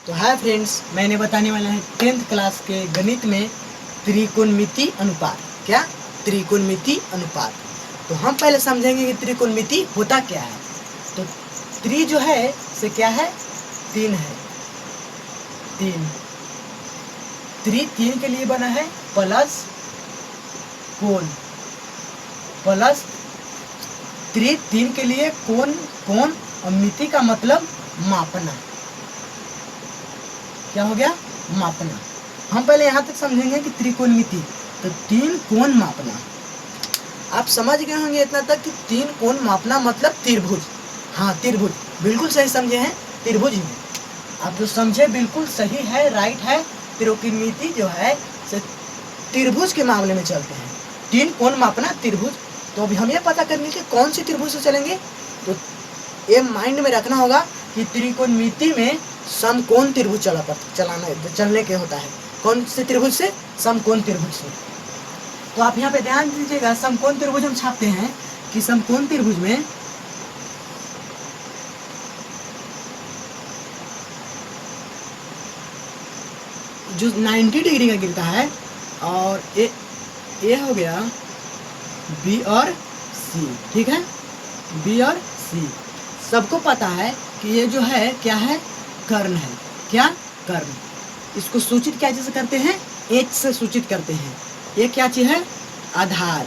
तो hi friends, मैंने बताने वाला है 10th क्लास के गणित में त्रिकोणमिति अनुपात। क्या? त्रिकोणमिति अनुपात। तो हम पहले समझेंगे कि त्रिकोणमिति होता क्या है। तो त्रि जो है से क्या है? 3 है। 3 त्रि 3 के लिए बना है प्लस कोण प्लस त्रि 3 के लिए कोण और मिति का मतलब मापना। क्या हो गया? मापना। हम पहले यहाँ तक समझेंगे कि त्रिकोणमिति तो 3 कोण मापना। आप समझ गए होंगे इतना तक कि 3 कोण मापना मतलब त्रिभुज। हाँ, त्रिभुज बिल्कुल सही समझे हैं, त्रिभुज ही है। आप जो समझे बिल्कुल सही है, राइट है। त्रिकोणमिति जो है से त्रिभुज के मामले में चलते हैं। 3 कोण मापना त्रिभुज। तो अभी हम ये पता करेंगे कि कौन सी त्रिभुज से चलेंगे। तो ये माइंड में रखना होगा कि त्रिकोणमिति में समकोण त्रिभुज चलने के होता है। कौन से त्रिभुज से? समकोण त्रिभुज से। तो आप यहाँ पे ध्यान दीजिएगा, समकोण त्रिभुज हम छापते हैं कि समकोण त्रिभुज में जो 90 डिग्री का गिरता है और ये हो गया बी और सी। ठीक है, बी और सी सबको पता है कि ये जो है क्या है? कर्ण है। क्या? कर्ण। इसको सूचित क्या चीज से करते हैं? एच से सूचित करते हैं। ये क्या चीज है? आधार।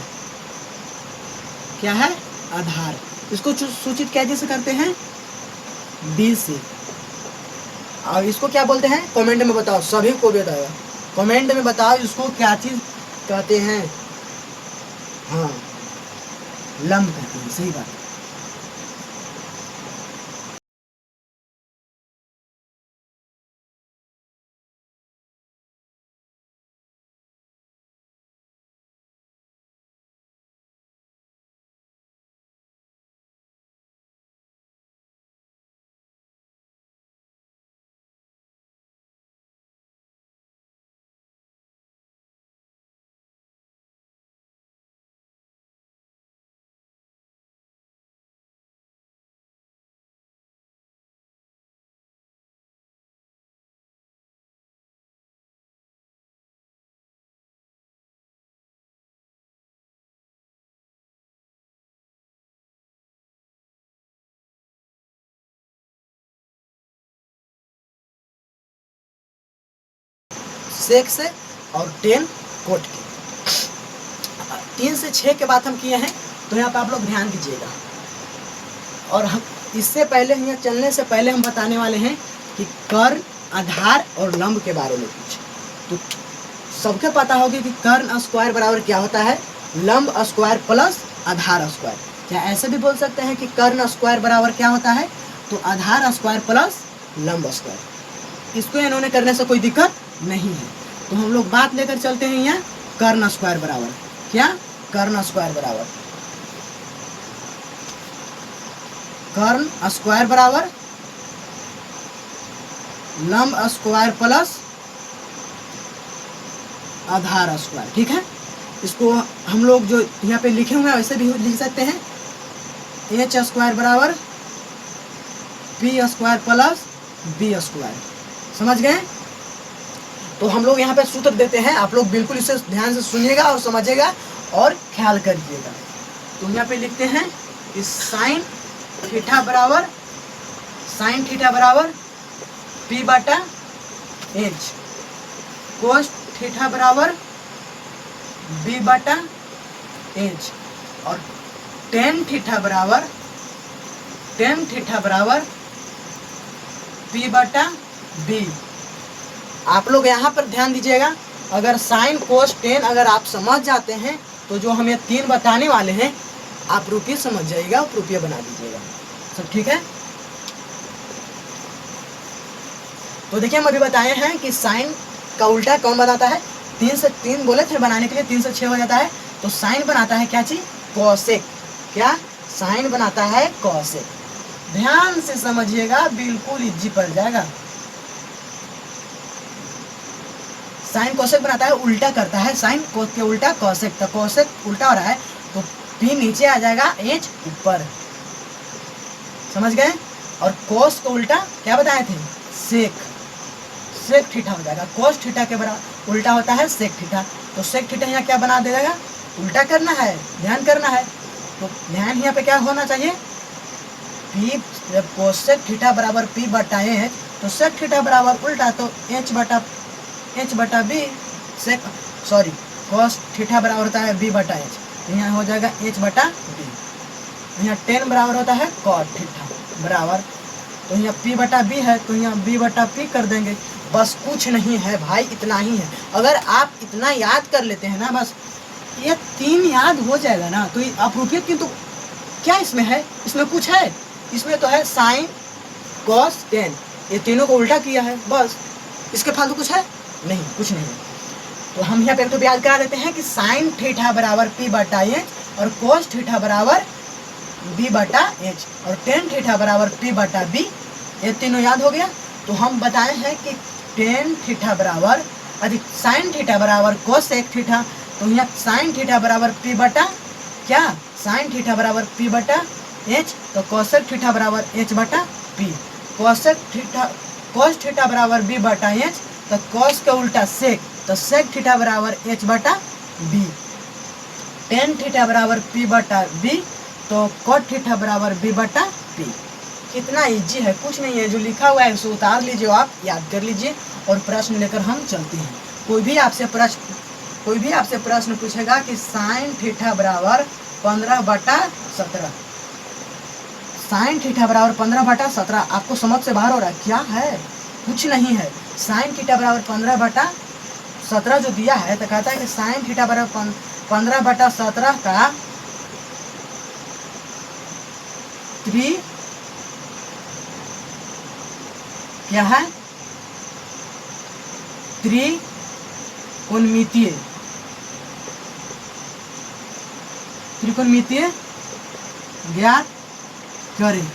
क्या है? आधार। इसको सूचित क्या चीज से करते हैं? बी से। और इसको क्या बोलते हैं? कमेंट में बताओ, सभी को बताओ, कमेंट में बताओ इसको क्या चीज कहते हैं। हाँ, लंब कहते हैं। सही बात है। सेक से और 10 कोट के 3 से 6 के बात हम किए हैं। तो यहाँ पे आप लोग ध्यान दीजिएगा। और हम इससे पहले, यहाँ चलने से पहले हम बताने वाले हैं कि कर्ण, आधार और लंब के बारे में कुछ। तो सबके पता होगी कि कर्ण स्क्वायर बराबर क्या होता है? लंब स्क्वायर प्लस आधार स्क्वायर। क्या ऐसे भी बोल सकते हैं कि कर्ण स्क्वायर बराबर क्या होता है? तो आधार स्क्वायर प्लस लंब स्क्वायर। इसको इन्होंने करने से कोई दिक्कत नहीं है। तो हम लोग बात लेकर चलते हैं यहाँ कर्ण स्क्वायर बराबर क्या? कर्ण स्क्वायर बराबर कर्ण स्क्वायर बराबर लंब स्क्वायर प्लस आधार स्क्वायर। ठीक है, इसको हम लोग जो यहाँ पे लिखे हुए हैं वैसे भी लिख सकते हैं। एच स्क्वायर बराबर P square plus B square. समझ गए? तो हम लोग यहाँ पे सूत्र देते हैं, आप लोग बिल्कुल इसे ध्यान से सुनिएगा और समझिएगा और ख्याल करिएगा। तो यहाँ पे लिखते हैं कि साइन थीटा बराबर पी बटा एच, कोस थीटा बराबर बी बटा एच और टेन थीटा बराबर पी बटा बी। आप लोग यहाँ पर ध्यान दीजिएगा, अगर साइन कोस टेन अगर आप समझ जाते हैं तो जो हम ये 3 बताने वाले हैं आप रुपये समझ जाइएगा और रुपये बना दीजिएगा। सब ठीक है? तो देखिए, हम अभी बताए हैं कि साइन का उल्टा कौन बनाता है? 3 से 3 बोले थे बनाने के लिए, 3 से 6 हो जाता है। तो साइन बनाता है क्या चीज? कोसेक। क्या? साइन बनाता है कोसेक। ध्यान से समझिएगा, बिल्कुल इजी पड़ जाएगा। साइन कोसेक बनाता है, उल्टा करता है। साइन कोस के उल्टा कोसेक, तो कोसेक उल्टा हो रहा है तो पी नीचे आ जाएगा, एच ऊपर। समझ गए? और कोस को उल्टा क्या बताए थे? सेक। सेक थीटा हो जाएगा। कॉस थीटा के बराबर उल्टा होता है सेक थीटा, तो सेक थीटा यहाँ क्या बना देगा, उल्टा करना है, ध्यान करना है। तो ध्यान यहाँ पे क्या होना चाहिए, पी, जब कोसेक थीटा बराबर पी बटा एच, तो सेक थीटा बराबर उल्टा, तो एच बटा बी, सेक सॉरी कॉस थीटा बराबर होता है बी बटा एच, तो यहाँ हो जाएगा एच बटा बी। यहाँ टेन बराबर होता है कॉट थीटा बराबर, तो यहाँ पी बटा बी है, तो यहाँ बी बटा पी कर देंगे। बस कुछ नहीं है भाई, इतना ही है। अगर आप इतना याद कर लेते हैं ना, बस ये 3 याद हो जाएगा ना, तो अप्रोप्रिएट। किंतु क्या इसमें है, इसमें कुछ है, इसमें तो है साइन कॉस टेन, ये तीनों को उल्टा किया है, बस इसके फालतू कुछ है नहीं, कुछ नहीं है। तो हम यहाँ पे तो याद करा देते हैं कि साइन थीटा बराबर पी बटा एच और कॉस थीटा बराबर बी बटा एच और टेन थीटा बराबर पी बटा बी, ये तीनों याद हो गया। तो हम बताए हैं कि टेन थीटा बराबर अधिक साइन थीटा बराबर कोसेक थीटा, तो यहाँ साइन थीटा बराबर पी बटा क्या, साइन थीटा बराबर पी बटा एच, तो कोसेक थीटा बराबर एच बटा P, cosec theta cos theta बराबर बी बटा एच, तो कोस का उल्टा सेक, तो सेक थीटा बराबर एच बटा बी, टेन थीटा बराबर पी बटा बी, तो कॉट थीटा बराबर बी बटा पी। कितना इजी है, कुछ नहीं है, जो लिखा हुआ है उसे उतार लीजिए, आप याद कर लीजिए और प्रश्न लेकर हम चलते हैं। कोई भी आपसे प्रश्न पूछेगा कि साइन थीटा बराबर 15 बटा 17, साइन थीटा बराबर 15 बटा 17, आपको समझ से बाहर हो रहा है क्या है, कुछ नहीं है। साइन थीटा बराबर 15 बटा 17 जो दिया है, तो कहता है कि साइन थीटा बराबर 15 बटा 17 का क्या है, त्रिकोणमितीय ज्ञात करें।